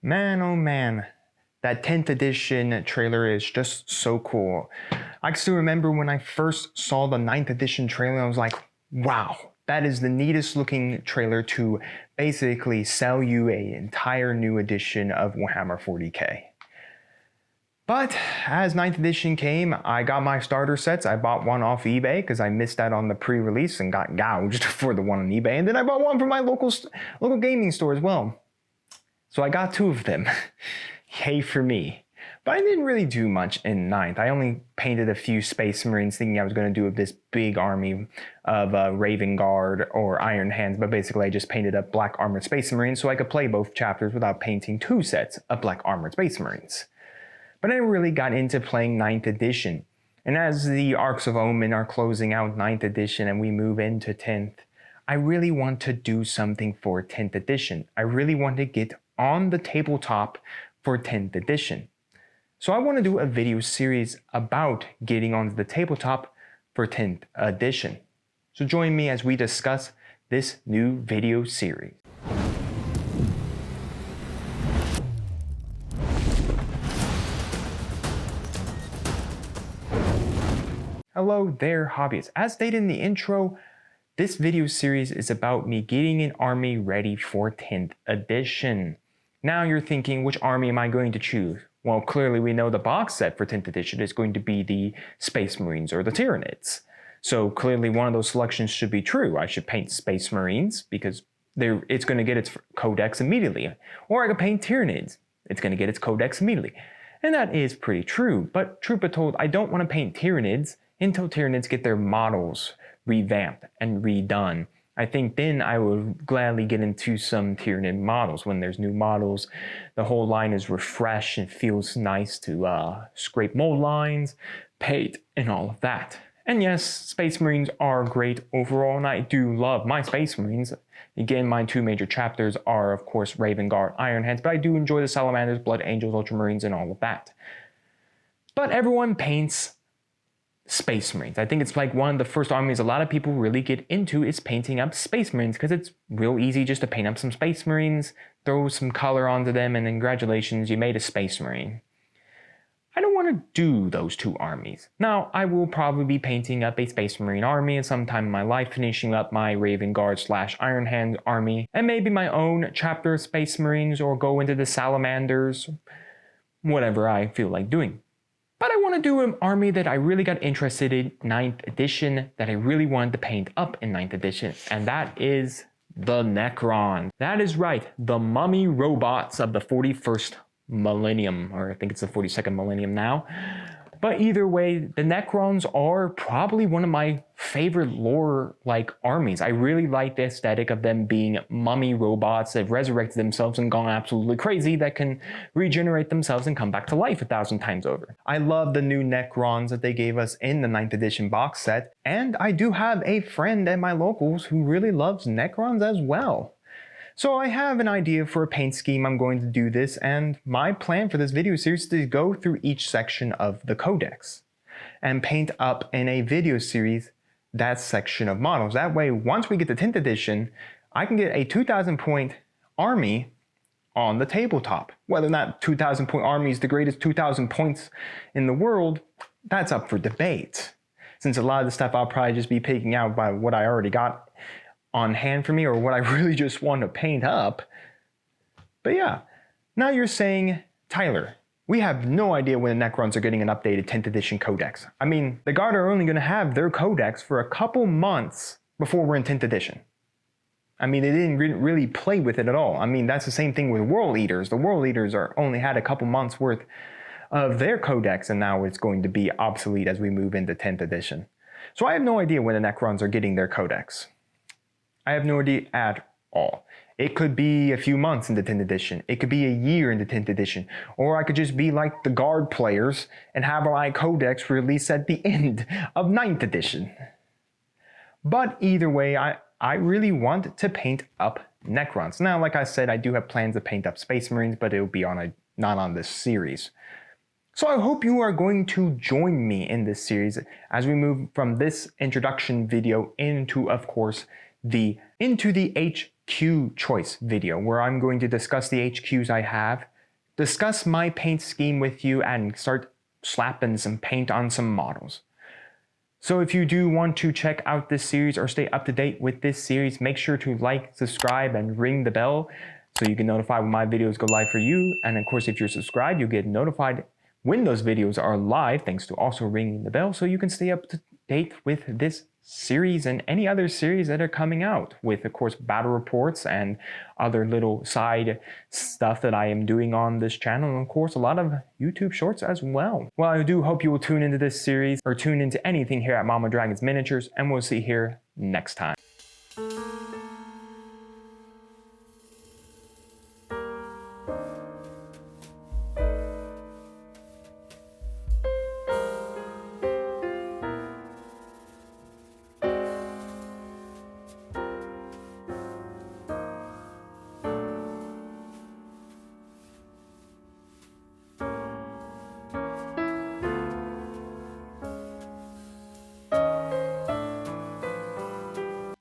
Man, oh man, that 10th edition trailer is just so cool. I can still remember when I first saw the 9th edition trailer, I was like, wow, that is the neatest looking trailer to basically sell you an entire new edition of Warhammer 40k. But as 9th edition came, I got my starter sets. I bought one off eBay because I missed that on the pre-release and got gouged for the one on eBay. And then I bought one from my local gaming store as well. So I got 2 of them. Yay for me. But I didn't really do much in 9th. I only painted a few Space Marines thinking I was going to do this big army of Raven Guard or Iron Hands. But basically I just painted up Black Armored Space Marines so I could play both chapters without painting 2 sets of Black Armored Space Marines. But I really got into playing 9th edition. And as the Arks of Omen are closing out 9th edition and we move into 10th, I really want to do something for 10th edition. I really want to get on the tabletop for 10th edition. So I want to do a video series about getting onto the tabletop for 10th edition. So join me as we discuss this new video series. Hello there, hobbyists. As stated in the intro, this video series is about me getting an army ready for 10th edition. Now you're thinking, which army am I going to choose? Well, clearly we know the box set for 10th edition is going to be the Space Marines or the Tyranids. So clearly one of those selections should be true. I should paint Space Marines because it's going to get its codex immediately. Or I could paint Tyranids. It's going to get its codex immediately. And that is pretty true. But truth be told, I don't want to paint Tyranids until Tyranids get their models revamped and redone. I think then I would gladly get into some Tyranid models. When there's new models, the whole line is refreshed and feels nice to scrape mold lines, paint, and all of that. And yes, Space Marines are great overall, and I do love my Space Marines. Again, my 2 major chapters are, of course, Raven Guard, Iron Hands, but I do enjoy the Salamanders, Blood Angels, Ultramarines, and all of that. But everyone paints Space Marines. I think it's like one of the first armies a lot of people really get into is painting up Space Marines because it's real easy just to paint up some Space Marines, throw some color onto them, and then congratulations, you made a Space Marine. I don't want to do those 2 armies. Now, I will probably be painting up a Space Marine army at some time in my life, finishing up my Raven Guard / Iron Hand army, and maybe my own chapter of Space Marines or go into the Salamanders, whatever I feel like doing. But I want to do an army that I really got interested in 9th edition, that I really wanted to paint up in 9th edition, and that is the Necrons. That is right, the mummy robots of the 41st millennium, or I think it's the 42nd millennium now. But either way, the Necrons are probably one of my favorite lore-like armies. I really like the aesthetic of them being mummy robots that have resurrected themselves and gone absolutely crazy, that can regenerate themselves and come back to life 1,000 times over. I love the new Necrons that they gave us in the 9th edition box set, and I do have a friend at my locals who really loves Necrons as well. So I have an idea for a paint scheme I'm going to do this, and my plan for this video series is to go through each section of the codex and paint up in a video series that section of models. That way, once we get to 10th edition, I can get a 2,000 point army on the tabletop. Whether or not 2,000 point army is the greatest 2,000 points in the world, that's up for debate. Since a lot of the stuff I'll probably just be picking out by what I already got on hand for me or what I really just want to paint up. But yeah, now you're saying, Tyler, we have no idea when the Necrons are getting an updated 10th edition codex. I mean, the Guard are only going to have their codex for a couple months before we're in 10th edition. I mean, they didn't really play with it at all. I mean, that's the same thing with World Eaters. The World Eaters only had a couple months worth of their codex, and now it's going to be obsolete as we move into 10th edition. So I have no idea when the Necrons are getting their codex. I have no idea at all. It could be a few months into 10th edition. It could be a year into 10th edition. Or I could just be like the Guard players and have my codex released at the end of 9th edition. But either way, I really want to paint up Necrons. Now, like I said, I do have plans to paint up Space Marines, but it'll be not on this series. So I hope you are going to join me in this series as we move from this introduction video into, of course, the HQ choice video, where I'm going to discuss the HQs I have discuss my paint scheme with you and start slapping some paint on some models. So if you do want to check out this series or stay up to date with this series, make sure to like, subscribe, and ring the bell so you can notify when my videos go live for you. And of course, if you're subscribed, you'll get notified when those videos are live, thanks to also ringing the bell, so you can stay up to date with this series and any other series that are coming out, with of course battle reports and other little side stuff that I am doing on this channel, and of course a lot of YouTube shorts as well. Well, I do hope you will tune into this series or tune into anything here at Mama Dragon's Miniatures, and we'll see you here next time.